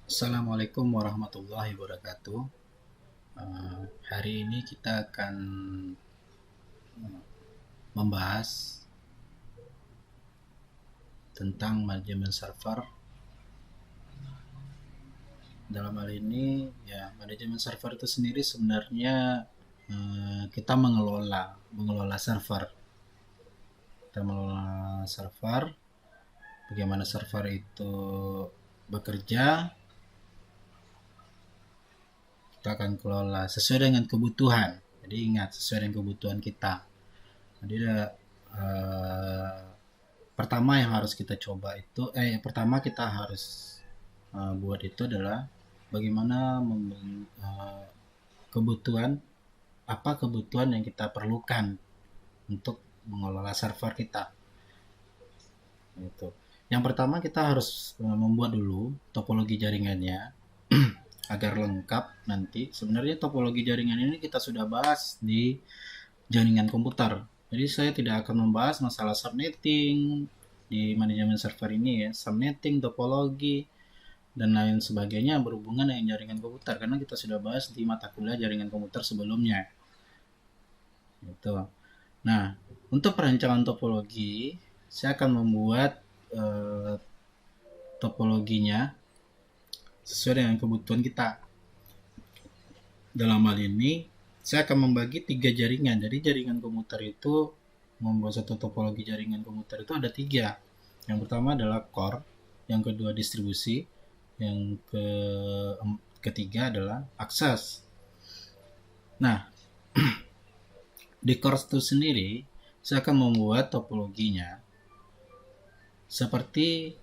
Assalamualaikum warahmatullahi wabarakatuh. Hari ini kita akan membahas tentang manajemen server. Dalam hal ini, ya manajemen server itu sendiri sebenarnya kita mengelola server. Kita mengelola server, bagaimana server itu bekerja, kita akan kelola sesuai dengan kebutuhan. Jadi ingat, sesuai dengan kebutuhan kita. Jadi pertama yang harus kita coba itu pertama kita harus buat itu adalah bagaimana kebutuhan apa kebutuhan yang kita perlukan untuk mengelola server kita itu. Yang pertama kita harus membuat dulu topologi jaringannya agar lengkap. Nanti sebenarnya topologi jaringan ini kita sudah bahas di jaringan komputer. Jadi saya tidak akan membahas masalah subnetting di manajemen server ini ya, subnetting, topologi, dan lain sebagainya berhubungan dengan jaringan komputer karena kita sudah bahas di mata kuliah jaringan komputer sebelumnya. Gitu. Nah, untuk perancangan topologi, saya akan membuat topologinya sesuai dengan kebutuhan kita. Dalam hal ini, saya akan membagi 3 jaringan. Jadi jaringan komputer itu membuat satu topologi jaringan komputer itu ada 3. Yang pertama adalah core, yang kedua distribusi, yang ketiga adalah akses. Nah, di core itu sendiri, saya akan membuat topologinya seperti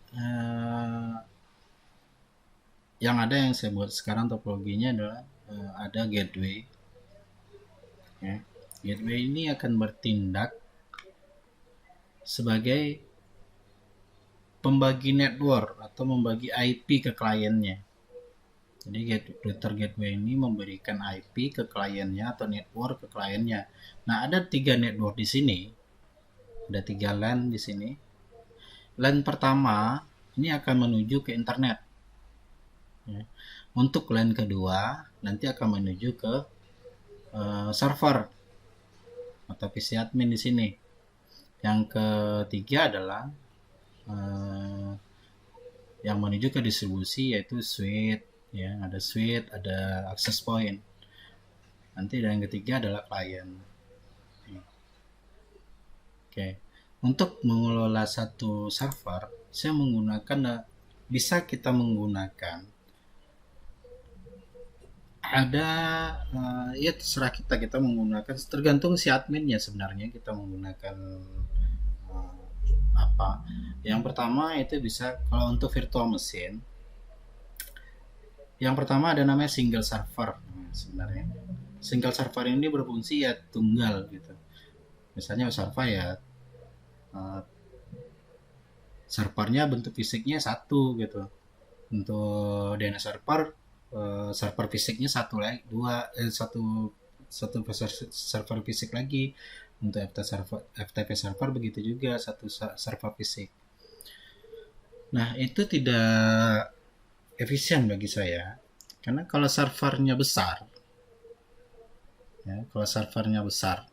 yang ada yang saya buat sekarang. Topologinya adalah ada gateway. Ya. Gateway ini akan bertindak sebagai pembagi network atau membagi IP ke kliennya. Jadi router gateway ini memberikan IP ke kliennya atau network ke kliennya. Nah, ada 3 network di sini. Ada 3 LAN di sini. LAN pertama ini akan menuju ke internet. Ya. Untuk LAN kedua nanti akan menuju ke server atau PC admin di sini. Yang ketiga adalah yang menuju ke distribusi yaitu switch, ya ada switch, ada access point. Nanti dan yang ketiga adalah klien. Oke, untuk mengelola satu server, saya menggunakan bisa kita menggunakan ada ya terserah kita menggunakan, tergantung si adminnya sebenarnya kita menggunakan apa. Yang pertama itu bisa kalau untuk virtual machine. Yang pertama ada namanya single server. Sebenarnya single server ini berfungsi ya tunggal gitu. Misalnya server ya servernya bentuk fisiknya satu gitu. Untuk DNS server server fisiknya satu lagi, satu server fisik lagi. Untuk FTP server begitu juga, satu server fisik. Nah, itu tidak efisien bagi saya. Karena kalau servernya besar, ya, kalau servernya besar,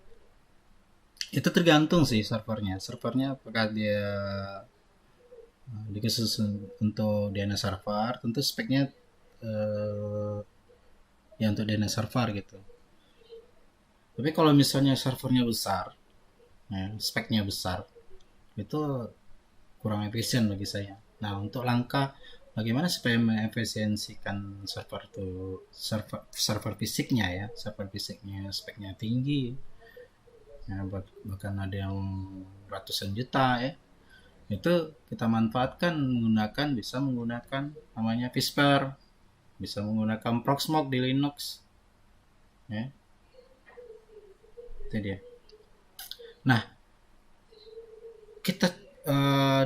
itu tergantung sih servernya. Servernya apakah dia dikhusus untuk DNS server, tentu speknya ya untuk DNS server gitu. Tapi kalau misalnya servernya besar, ya, speknya besar, itu kurang efisien bagi saya. Nah, untuk langkah bagaimana supaya mengefisiensikan server itu, server fisiknya ya, server fisiknya speknya tinggi, ya, bahkan ada yang ratusan juta ya, itu kita manfaatkan bisa menggunakan namanya Visper, bisa menggunakan Proxmox di Linux, ya, itu dia. Nah, kita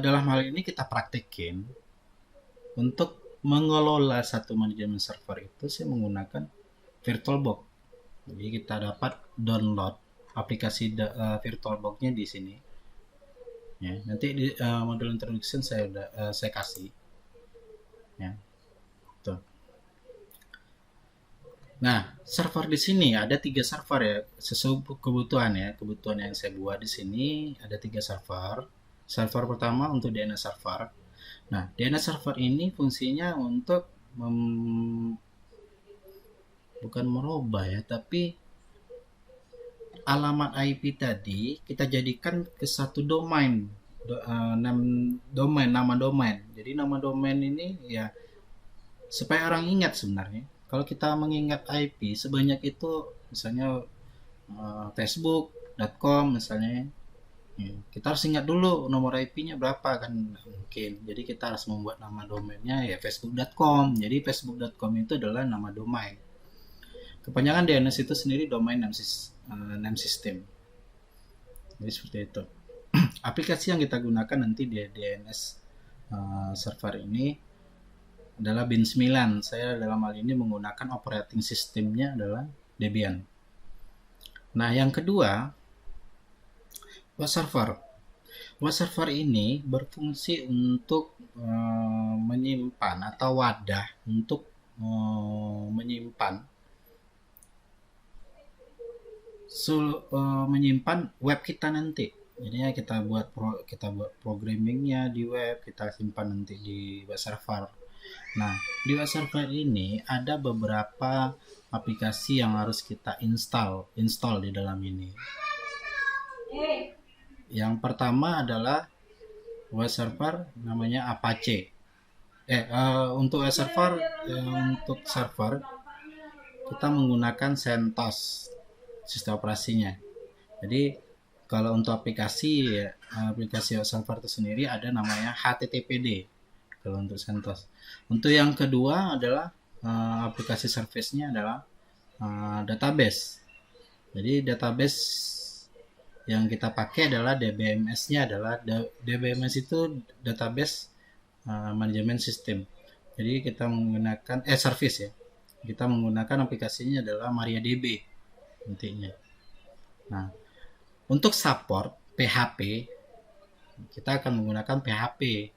dalam hal ini kita praktekin untuk mengelola satu manajemen server itu saya menggunakan VirtualBox. Jadi kita dapat download aplikasi VirtualBox-nya di sini. Ya, nanti di modul introduction saya kasih. Ya, tuh. Nah, server di sini ada 3 server ya, sesuai kebutuhan ya. Kebutuhan yang saya buat di sini ada 3 server. Server pertama untuk DNS server. Nah, DNS server ini fungsinya untuk bukan merubah ya, tapi alamat IP tadi kita jadikan ke satu domain, nama domain. Jadi nama domain ini ya supaya orang ingat sebenarnya. Kalau kita mengingat IP sebanyak itu, misalnya facebook.com misalnya, ya, kita harus ingat dulu nomor IP-nya berapa kan mungkin. Jadi kita harus membuat nama domainnya ya facebook.com. Jadi facebook.com itu adalah nama domain. Kepanjangan DNS itu sendiri domain name system. Jadi seperti itu. Aplikasi yang kita gunakan nanti di DNS server ini adalah Bin 9. Saya dalam hal ini menggunakan operating systemnya adalah Debian. Nah, yang kedua, web server. Web server ini berfungsi untuk menyimpan atau wadah untuk menyimpan web kita nanti. Jadinya kita buat programmingnya di web, kita simpan nanti di web server. Nah, di web server ini ada beberapa aplikasi yang harus kita install di dalam ini. Yang pertama adalah web server namanya Apache. Untuk web server, untuk server kita menggunakan CentOS sistem operasinya. Jadi kalau untuk aplikasi web server itu sendiri ada namanya HTTPD kalau untuk CentOS. Untuk yang kedua adalah aplikasi service-nya adalah database. Jadi database yang kita pakai adalah DBMS-nya adalah DBMS itu database management system. Jadi kita menggunakan service ya. Kita menggunakan aplikasinya adalah MariaDB intinya. Nah, untuk support PHP kita akan menggunakan PHP.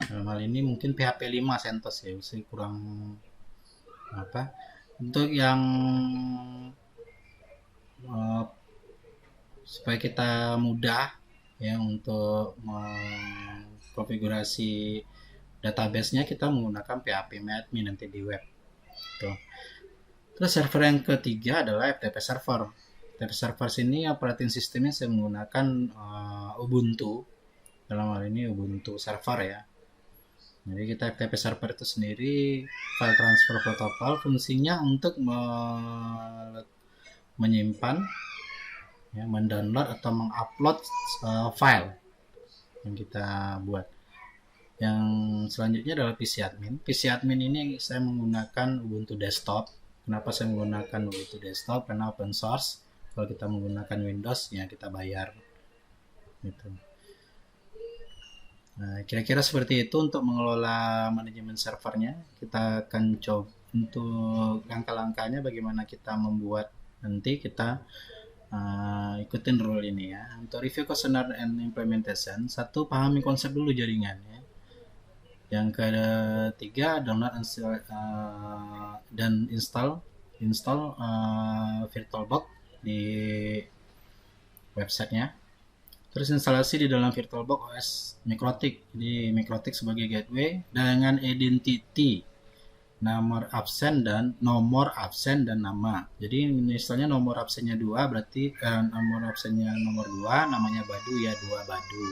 Dalam hal ini mungkin PHP 5 CentOS ya, masih kurang apa. Untuk yang supaya kita mudah ya untuk mengkonfigurasi database-nya, kita menggunakan PHP-admin nanti di web. Tuh. Terus server yang ketiga adalah FTP server. FTP server sini operating sistemnya saya menggunakan Ubuntu. Dalam hal ini Ubuntu server ya. Jadi kita FTP server itu sendiri file transfer protocol, fungsinya untuk menyimpan, ya, mendownload atau mengupload file yang kita buat. Yang selanjutnya adalah PC admin. PC admin ini saya menggunakan Ubuntu desktop. Kenapa saya menggunakan Ubuntu desktop? Karena open source. Kalau kita menggunakan Windows ya kita bayar. Gitu. Nah, kira-kira seperti itu untuk mengelola manajemen servernya. Kita akan coba untuk langkah-langkahnya bagaimana kita membuat, nanti kita ikutin rule ini ya. Untuk review questionnaire and implementation, satu, pahami konsep dulu jaringannya. Yang ketiga, download dan install VirtualBox di websitenya. Terus instalasi di dalam VirtualBox OS MikroTik. Jadi MikroTik sebagai gateway dengan identity nomor absen dan nama. Jadi misalnya nomor absennya 2 berarti nomor absennya nomor 2, namanya Badu ya 2 Badu.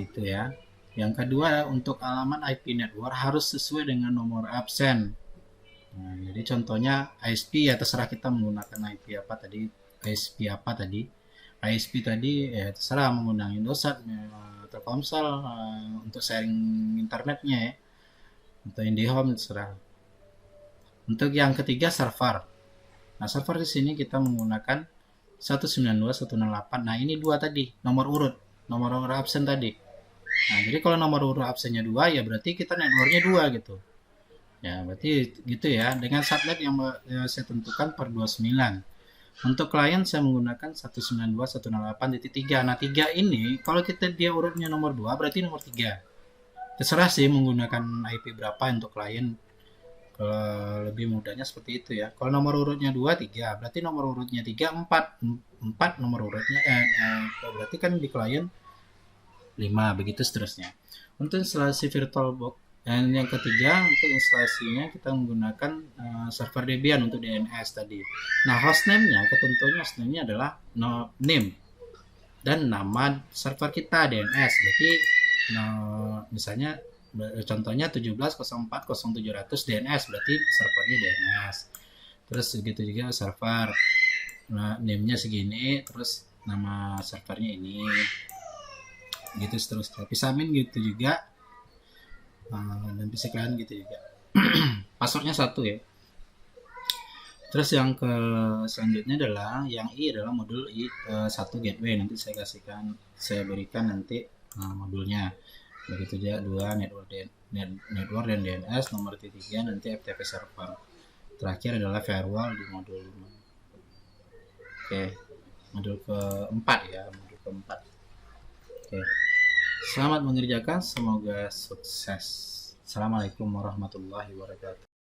Gitu ya. Yang kedua, untuk alamat IP network harus sesuai dengan nomor absen. Nah, jadi contohnya ISP ya terserah kita menggunakan IP apa tadi, ISP apa tadi. ISP tadi ya terserah menggunakan Indosat, Telkomsel untuk sharing internetnya ya. Untuk IndiHome terserah. Untuk yang ketiga server. Nah, server di sini kita menggunakan 192.168. Nah, ini 2 tadi, nomor urut absen tadi. Nah, jadi kalau nomor urut absennya 2 ya berarti kita networknya 2 gitu. Ya, berarti gitu ya. Dengan subnet yang saya tentukan per 29. Untuk klien saya menggunakan 192.168.3. Nah, 3 ini kalau dia urutnya nomor 2 berarti nomor 3. Terserah sih menggunakan IP berapa untuk klien. Kalau lebih mudahnya seperti itu ya. Kalau nomor urutnya 2 3 berarti nomor urutnya 3 4 4 nomor urutnya berarti kan di klien 5 begitu seterusnya. Untuk instalasi VirtualBox dan yang ketiga untuk instalasinya kita menggunakan server Debian untuk DNS tadi. Nah, hostname-nya ketentuannya hostname-nya adalah name dan nama server kita DNS. Berarti misalnya contohnya 17.04.0700 DNS berarti servernya DNS. Terus begitu juga server. Nah, name-nya segini, terus nama servernya ini. Gitu seterusnya. Pisamin gitu juga. Dan PC client gitu juga. Passwordnya 1 ya. Terus yang ke selanjutnya adalah yang I adalah modul I1 gateway. Nanti saya berikan nanti modulnya. Begitu juga 2 network dan DNS, nomor 3 nanti FTP server. Terakhir adalah firewall di modul 5. Oke, modul keempat ya, modul keempat. Oke. Selamat mengerjakan, semoga sukses. Assalamualaikum warahmatullahi wabarakatuh.